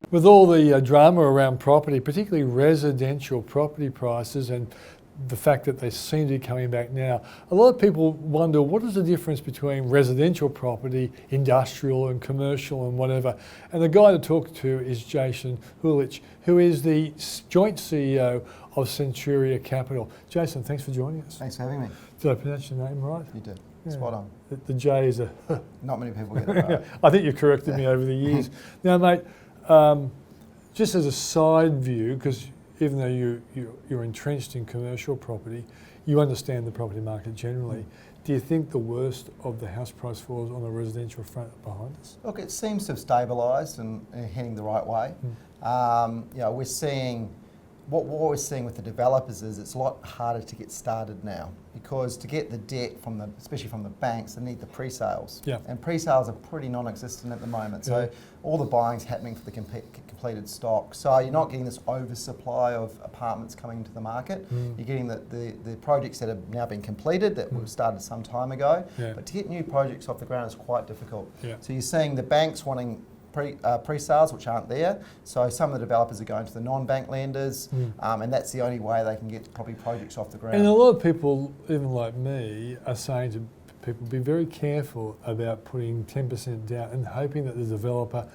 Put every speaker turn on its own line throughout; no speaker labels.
With all the drama around property, particularly residential property prices and the fact that they seem to be coming back now, a lot of people wonder what is the difference between residential property, industrial and commercial and whatever. And the guy to talk to is Jason Huljich, who is the joint CEO of Centuria Capital. Jason, thanks for joining us.
Thanks for having me.
Did I pronounce your name right?
You did.
Yeah.
Spot on.
The J is a...
Not many people get it right.
I think you've corrected me over the years. Now, mate, just as a side view, because even though you're entrenched in commercial property, you understand the property market generally. Do you think the worst of the house price falls on the residential front behind us?
Look, it seems to have stabilised and heading the right way. We're seeing, what we're seeing with the developers is it's a lot harder to get started now, because to get the debt from the, especially from the banks, they need the pre-sales.
Yeah.
And pre-sales are pretty non-existent at the moment. So
Yeah.
all the buying's happening for the completed stock. So you're not getting this oversupply of apartments coming into the market. You're getting the projects that have now been completed that were started some time ago.
Yeah.
But to get new projects off the ground is quite difficult.
Yeah.
So you're seeing the banks wanting pre-sales, which aren't there. So some of the developers are going to the non-bank lenders, and that's the only way they can get property projects off the ground.
And a lot of people, even like me, are saying to people, be very careful about putting 10% down and hoping that the developer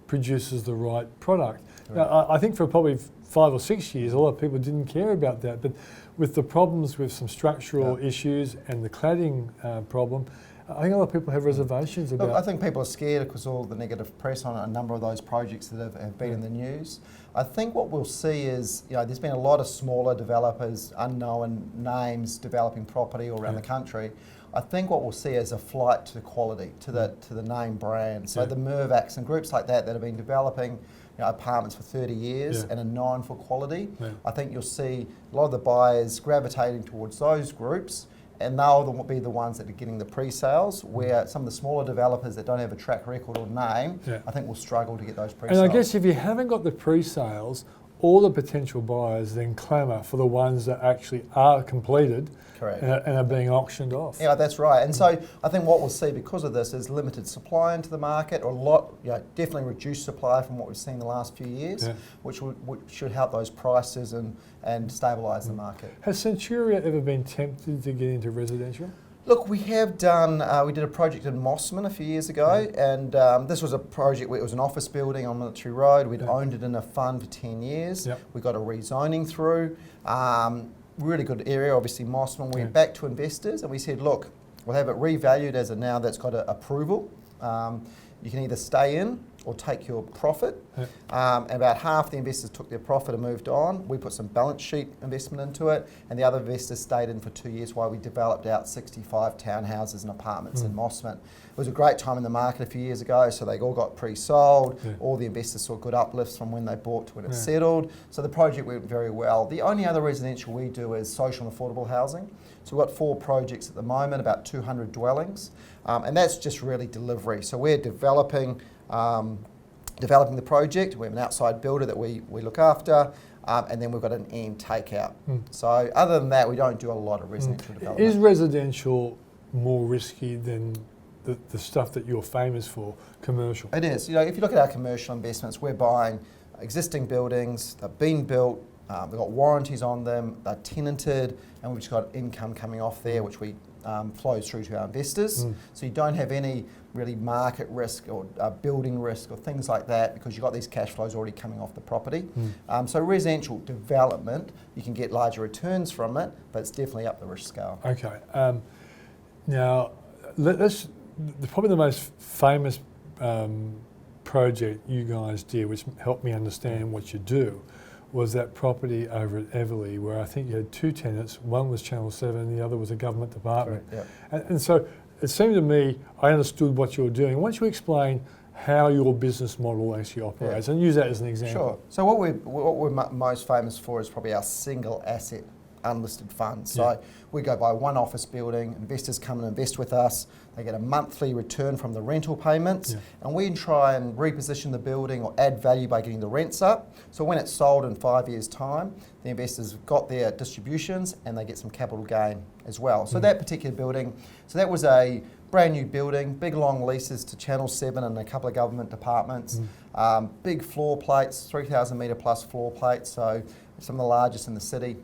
produces the right product.
Right.
Now, I think for probably 5 or 6 years, a lot of people didn't care about that, but with the problems with some structural issues and the cladding problem, I think a lot of people have reservations about...
Look, I think people are scared because of all the negative press on a number of those projects that have been in the news. I think what we'll see is, there's been a lot of smaller developers, unknown names, developing property all around the country. I think what we'll see is a flight to quality, to the name brand. So the Mirvacs and groups like that have been developing apartments for 30 years and are known for quality. I think you'll see a lot of the buyers gravitating towards those groups, and they'll be the ones that are getting the pre-sales, where some of the smaller developers that don't have a track record or name, I think will struggle to get those pre-sales.
And I guess if you haven't got the pre-sales, all the potential buyers then clamour for the ones that actually are completed.
Correct.
And are being auctioned off.
Yeah, that's right. And so I think what we'll see because of this is limited supply into the market, or a lot, definitely reduced supply from what we've seen the last few years, which should help those prices and stabilise the market.
Has Centuria ever been tempted to get into residential?
Look, we have done, we did a project in Mossman a few years ago, and this was a project where it was an office building on Military Road. We'd owned it in a fund for 10 years. We got a rezoning through. Really good area, obviously Mossman. We went back to investors and we said, look, we'll have it revalued as a now that's got approval. You can either stay in or take your profit. About half the investors took their profit and moved on. We put some balance sheet investment into it, and the other investors stayed in for 2 years while we developed out 65 townhouses and apartments in Mossman. It was a great time in the market a few years ago, so they all got pre-sold. All the investors saw good uplifts from when they bought to when it settled. So the project went very well. The only other residential we do is social and affordable housing. So we've got 4 projects at the moment, about 200 dwellings, and that's just really delivery. So we're developing the project. We have an outside builder that we look after, and then we've got an end takeout. So other than that, we don't do a lot of residential development.
Is residential more risky than the stuff that you're famous for, commercial?
It is. If you look at our commercial investments, we're buying existing buildings, they've been built, they've got warranties on them, they're tenanted, and we've just got income coming off there, which we flows through to our investors. So you don't have any really market risk or building risk or things like that, because you've got these cash flows already coming off the property. So residential development, you can get larger returns from it, but it's definitely up the risk scale.
Okay. Now, probably the most famous project you guys did, which helped me understand what you do, was that property over at Everleigh, where I think you had 2 tenants. One was Channel 7 and the other was a government department. And so it seemed to me, I understood what you were doing. Why don't you explain how your business model actually operates and use that as an example?
Sure. So what we're most famous for is probably our single asset unlisted fund. So we go buy one office building, investors come and invest with us, they get a monthly return from the rental payments, and we try and reposition the building or add value by getting the rents up. So when it's sold in 5 years' time, the investors have got their distributions and they get some capital gain as well. So that particular building, so that was a brand new building, big long leases to Channel 7 and a couple of government departments. Big floor plates, 3,000 metre plus floor plates, so some of the largest in the city.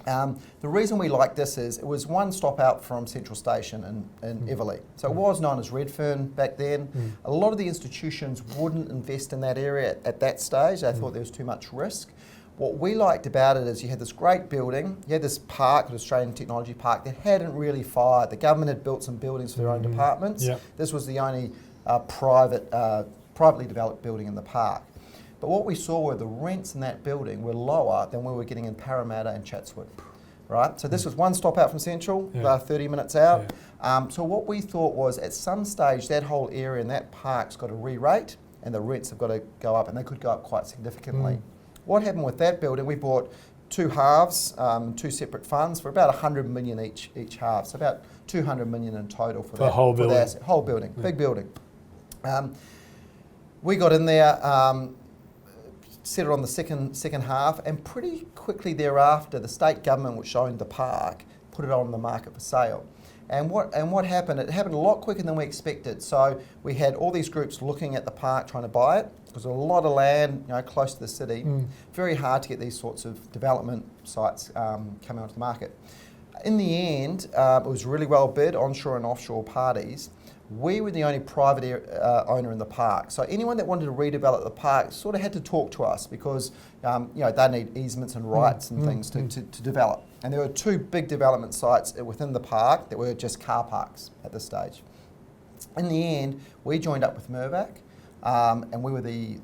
The reason we like this is it was one stop out from Central Station in Everleigh. So it was known as Redfern back then. A lot of the institutions wouldn't invest in that area at that stage. They thought there was too much risk. What we liked about it is you had this great building, you had this park, the Australian Technology Park, that hadn't really fired. The government had built some buildings for their own departments. This was the only privately developed building in the park. But what we saw were the rents in that building were lower than we were getting in Parramatta and Chatswood, right? So this was one stop out from Central, 30 minutes out. So what we thought was at some stage that whole area in that park's got to re-rate and the rents have got to go up, and they could go up quite significantly. What happened with that building, we bought two halves, two separate funds for about 100 million each half, so about 200 million in total for that
whole building.
Whole building, big building. We got in there, set it on the second half, and pretty quickly thereafter, the state government, which owned the park, put it on the market for sale. And what happened? It happened a lot quicker than we expected. So we had all these groups looking at the park, trying to buy it. Because a lot of land, close to the city, very hard to get these sorts of development sites coming onto the market. In the end, it was really well bid, onshore and offshore parties. We were the only private owner in the park. So anyone that wanted to redevelop the park sort of had to talk to us because they need easements and rights and things to develop. And there were two big development sites within the park that were just car parks at this stage. In the end, we joined up with Mirvac. And we were the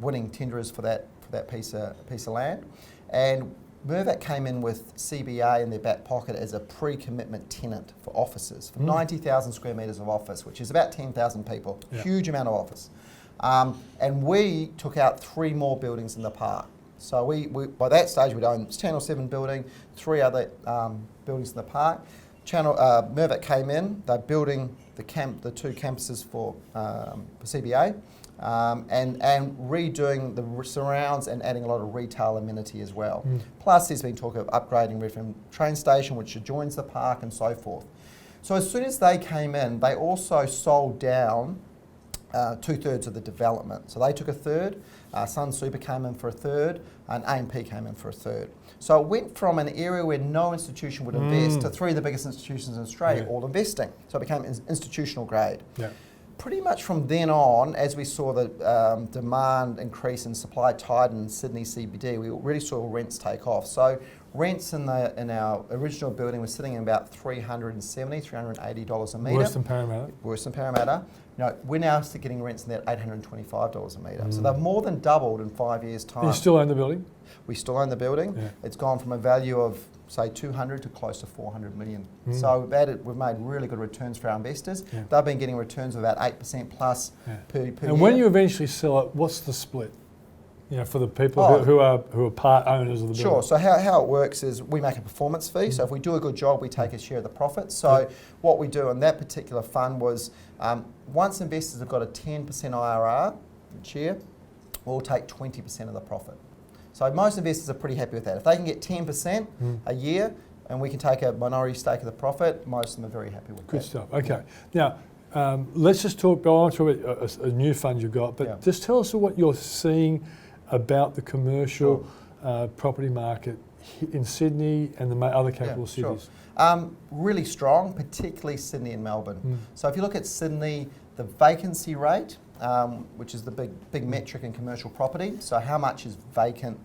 winning tenderers for that piece of land, and Mirvac came in with CBA in their back pocket as a pre-commitment tenant for offices for 90,000 square metres of office, which is about 10,000 people, huge amount of office. And we took out 3 more buildings in the park. So we by that stage we'd owned Channel 7 building, 3 other buildings in the park. Mirvac came in, they're building the 2 campuses for CBA and redoing the surrounds and adding a lot of retail amenity as well. Plus there's been talk of upgrading Redfern train station, which adjoins the park and so forth. So as soon as they came in, they also sold down 2/3 of the development. So they took 1/3, Sun Super came in for 1/3, and AMP came in for 1/3. So it went from an area where no institution would invest to 3 of the biggest institutions in Australia all investing. So it became institutional grade. Pretty much from then on, as we saw the demand increase and supply tighten in Sydney CBD, we really saw rents take off. So rents in our original building were sitting at about $370, $380 a metre.
Worse than Parramatta.
Worse than Parramatta. We're now getting rents in that $825 a metre. So they've more than doubled in 5 years' time.
You still own the building?
We still own the building. It's gone from a value of, say, 200 to close to 400 million. So we've made really good returns for our investors. They've been getting returns of about 8% plus per year.
And when you eventually sell it, what's the split? For the people who are part owners of the building.
Sure. So how it works is we make a performance fee. So if we do a good job, we take a share of the profit. So what we do in that particular fund was once investors have got a 10% IRR each year, we'll take 20% of the profit. So most investors are pretty happy with that. If they can get 10% a year and we can take a minority stake of the profit, most of them are very happy with that.
Good stuff. Okay. Now, let's just talk about a new fund you've got, but just tell us what you're seeing about the commercial property market in Sydney and the other capital cities.
Really strong, particularly Sydney and Melbourne. So if you look at Sydney, the vacancy rate, which is the big metric in commercial property, so how much is vacant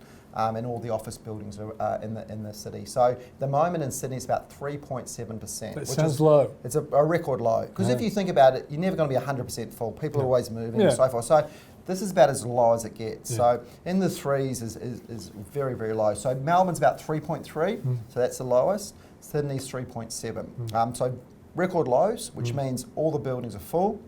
in all the office buildings in the city. So at the moment in Sydney it's about 3.7%.
That sounds low.
It's a record low. Because if you think about it, you're never going to be 100% full. People are always moving and so forth. So this is about as low as it gets. So in the 3s is very, very low. So Melbourne's about 3.3, so that's the lowest. Sydney's 3.7. So record lows, which means all the buildings are full.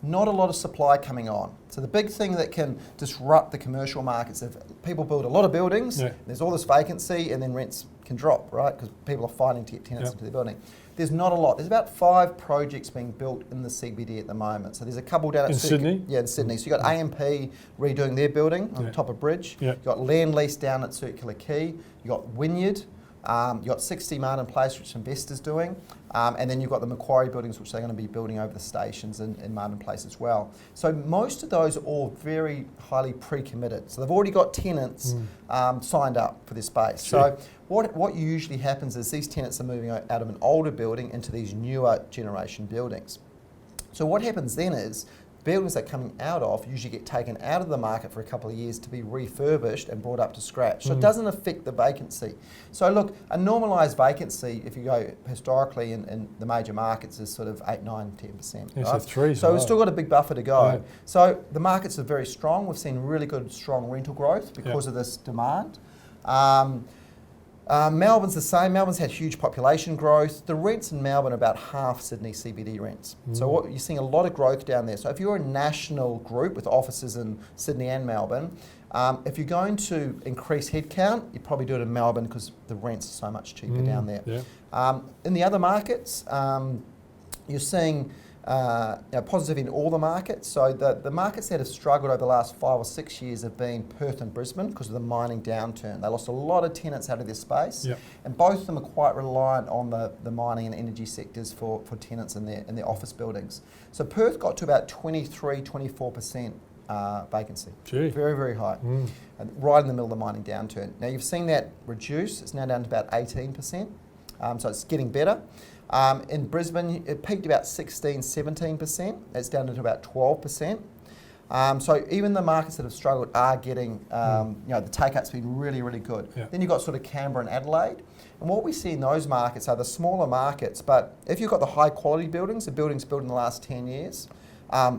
Not a lot of supply coming on. So the big thing that can disrupt the commercial markets, if people build a lot of buildings, there's all this vacancy and then rents can drop, right? Because people are fighting to get tenants into their building. There's not a lot. There's about 5 projects being built in the CBD at the moment. So there's a couple down at
Sydney?
Yeah, in Sydney. So you've got AMP redoing their building on the top of Bridge. You've got Land Lease down at Circular Quay. You've got Wynyard. You've got 60 Martin Place, which investors doing. And then you've got the Macquarie buildings, which they're going to be building over the stations in Martin Place as well. So most of those are all very highly pre-committed. So they've already got tenants signed up for this space.
Sure.
So what usually happens is these tenants are moving out of an older building into these newer generation buildings. So what happens then is buildings they're coming out of usually get taken out of the market for a couple of years to be refurbished and brought up to scratch. So it doesn't affect the vacancy. So look, a normalised vacancy, if you go historically in the major markets, is sort of 8, 9, 10%.
Yeah,
Right? So we've still got a big buffer to go.
Right.
So the markets are very strong. We've seen really good, strong rental growth because of this demand. Melbourne's the same. Melbourne's had huge population growth. The rents in Melbourne are about half Sydney CBD rents. So what you're seeing a lot of growth down there. So if you're a national group with offices in Sydney and Melbourne, if you're going to increase headcount, you probably do it in Melbourne because the rents are so much cheaper down there.
Yeah.
In the other markets, you're seeing positive in all the markets. So the markets that have struggled over the last 5 or 6 years have been Perth and Brisbane because of the mining downturn. They lost a lot of tenants out of their space, and both of them are quite reliant on the mining and energy sectors for tenants in their office buildings. So Perth got to about 23-24% vacancy.
Gee.
Very, very high, and right in the middle of the mining downturn. Now you've seen that reduce. It's now down to about 18%, so it's getting better. In Brisbane, it peaked about 16-17%. It's down to about 12%. So even the markets that have struggled are getting, the take-up's been really, really good.
Yeah.
Then you've got sort of Canberra and Adelaide. And what we see in those markets are the smaller markets, but if you've got the high-quality buildings, the buildings built in the last 10 years,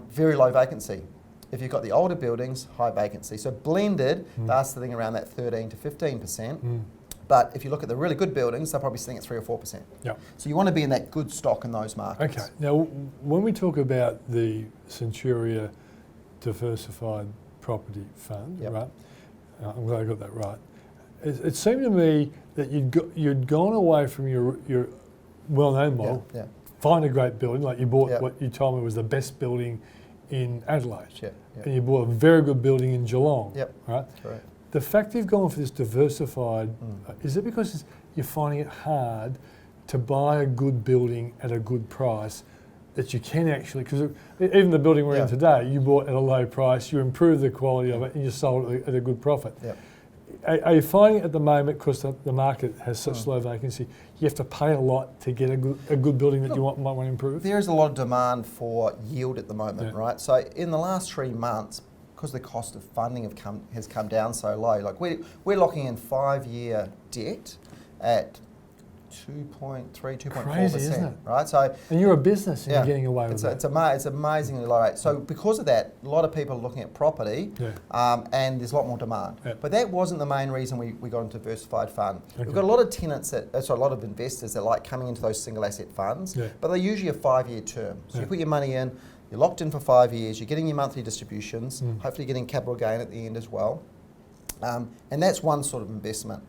very low vacancy. If you've got the older buildings, high vacancy. So blended, they're sitting around that 13-15%. But if you look at the really good buildings, they're probably sitting at 3 or 4%.
Yeah.
So you want to be in that good stock in those markets.
Okay. Now, when we talk about the Centuria Diversified Property Fund, right? I'm glad I got that right. It seemed to me that you'd gone away from your well-known model.
Yeah.
Find a great building, like you bought what you told me was the best building in Adelaide, and you bought a very good building in Geelong. Right.
Correct.
The fact you've gone for this diversified, is it because you're finding it hard to buy a good building at a good price that you can actually, because even the building we're in today, you bought at a low price, you improved the quality of it and you sold it at a good profit. Are you finding at the moment, because the market has such low vacancy, you have to pay a lot to get a good building that you might want to improve?
There is a lot of demand for yield at the moment, right? So in the last 3 months, because the cost of funding has come down so low, like we're locking in 5-year debt at 2.4%, right? So,
and you're a business and you're getting away with it.
It's amazingly low rate. So because of that, a lot of people are looking at property, and there's a lot more demand. But that wasn't the main reason we got into diversified fund. We've got a lot of tenants a lot of investors that like coming into those single asset funds, but they're usually a 5-year term. So you put your money in, you're locked in for 5 years, you're getting your monthly distributions, hopefully getting capital gain at the end as well. And that's one sort of investment.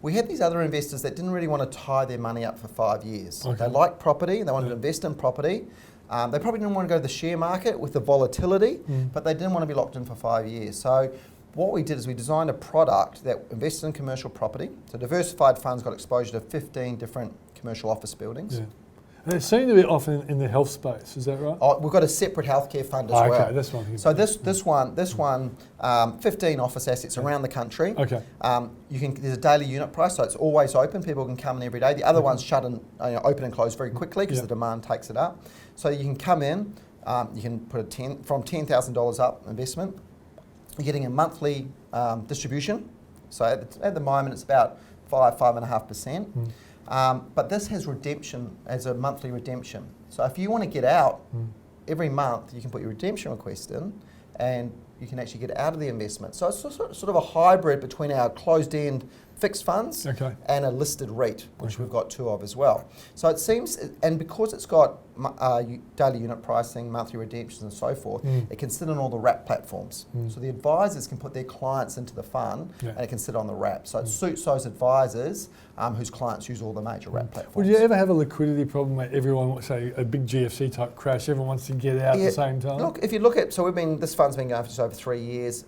We had these other investors that didn't really want to tie their money up for 5 years. They like property, they wanted to invest in property. They probably didn't want to go to the share market with the volatility, but they didn't want to be locked in for 5 years. So what we did is we designed a product that invested in commercial property. So diversified funds got exposure to 15 different commercial office buildings.
And it seemed to be often in the health space, is that right?
Oh, we've got a separate healthcare fund as well.
Okay, that's one thing.
So this one, 15 office assets around the country.
Okay.
There's a daily unit price, so it's always open. People can come in every day. The other one's shut and open and close very quickly because the demand takes it up. So you can come in, you can put from $10,000 up investment. You're getting a monthly distribution. So at the moment it's about 5.5%. But this has redemption as a monthly redemption. So if you want to get out every month, you can put your redemption request in and you can actually get out of the investment. So it's sort of a hybrid between our closed-end fixed funds and a listed REIT, which we've got 2 of as well. So it seems, and because it's got daily unit pricing, monthly redemptions and so forth, it can sit on all the wrap platforms. So the advisors can put their clients into the fund and it can sit on the wrap. So it suits those advisors whose clients use all the major wrap platforms.
Would you ever have a liquidity problem where everyone, say a big GFC type crash, everyone wants to get out at the same time?
Look, if you look at, this fund's been going for just over 3 years.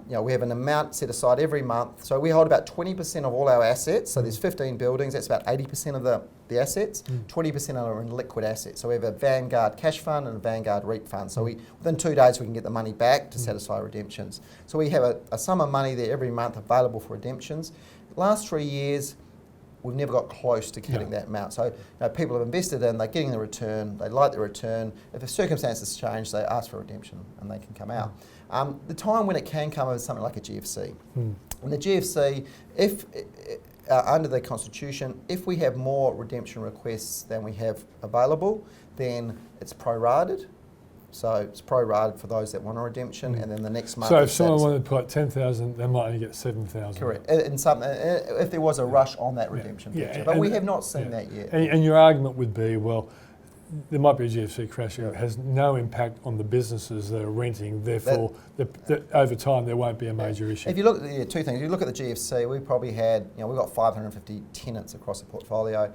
We have an amount set aside every month. So we hold about 20% 80% of all our assets, so there's 15 buildings, that's about 80% of the assets, 20% are in liquid assets. So we have a Vanguard cash fund and a Vanguard REIT fund. So within 2 days we can get the money back to satisfy redemptions. So we have a sum of money there every month available for redemptions. Last 3 years, we've never got close to hitting that amount. So people have invested in, they're getting the return, they like the return. If the circumstances change, they ask for redemption and they can come out. The time when it can come is something like a GFC. And the GFC, if under the Constitution, if we have more redemption requests than we have available, then it's prorated. So it's prorated for those that want a redemption, and then the next month.
So if someone wanted to put 10,000, they might only get 7,000.
Correct. And if there was a rush on that redemption picture, but we have not seen that yet.
And your argument would be, well, there might be a GFC crash. It has no impact on the businesses that are renting. Therefore, over time, there won't be a major issue.
If you look at two things, if you look at the GFC, we probably had, we've got 550 tenants across the portfolio.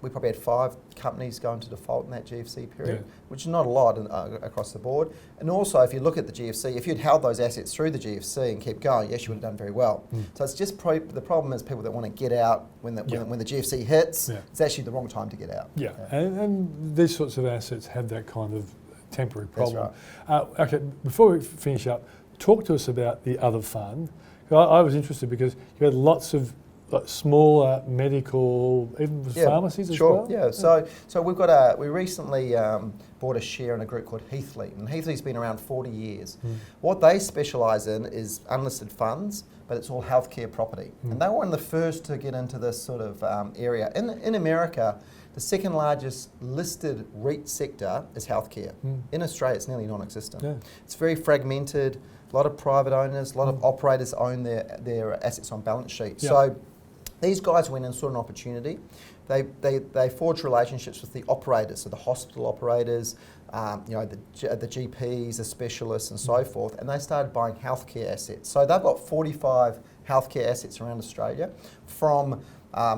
We probably had 5 companies go into default in that GFC period, which is not a lot across the board. And also, if you look at the GFC, if you'd held those assets through the GFC and kept going, yes, you would have done very well. So it's just the problem is people that want to get out when the GFC hits, it's actually the wrong time to get out.
And these sorts of assets have that kind of temporary problem.
That's right.
Okay, before we finish up, talk to us about the other fund. I was interested because you had lots of smaller medical, even pharmacies as well?
Yeah, so we recently bought a share in a group called Huljich, and Huljchich's been around 40 years. What they specialise in is unlisted funds, but it's all healthcare property. And they were one of the first to get into this sort of area. In America, the second largest listed REIT sector is healthcare. In Australia, it's nearly non-existent. It's very fragmented, a lot of private owners, a lot of operators own their assets on balance sheet. So these guys went and saw an opportunity. They forged relationships with the operators, so the hospital operators, the GPs, the specialists, and so forth, and they started buying healthcare assets. So they've got 45 healthcare assets around Australia, from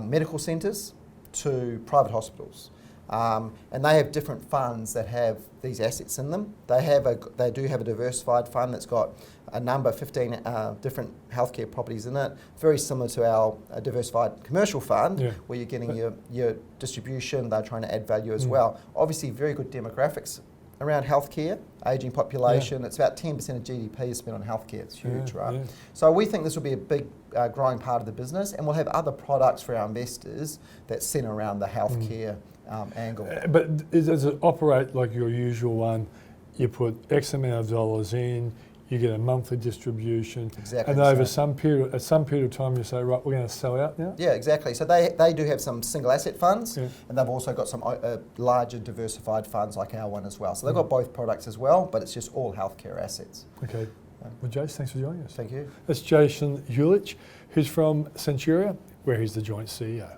medical centres to private hospitals. And they have different funds that have these assets in them. They do have a diversified fund that's got a number, 15 different healthcare properties in it, very similar to our diversified commercial fund, where you're getting your distribution, they're trying to add value as well. Obviously, very good demographics around healthcare, ageing population. It's about 10% of GDP is spent on healthcare. It's huge, right? So we think this will be a big growing part of the business, and we'll have other products for our investors that centre around the healthcare angle.
But does it operate like your usual one? You put X amount of dollars in, you get a monthly distribution, and over some period of time you say, right, we're going to sell out now?
Yeah, exactly. So they do have some single asset funds, and they've also got some larger diversified funds like our one as well. So they've got both products as well, but it's just all healthcare assets.
Okay. Well, Jason, thanks for joining us.
Thank you.
That's Jason Huljich, who's from Centuria, where he's the joint CEO.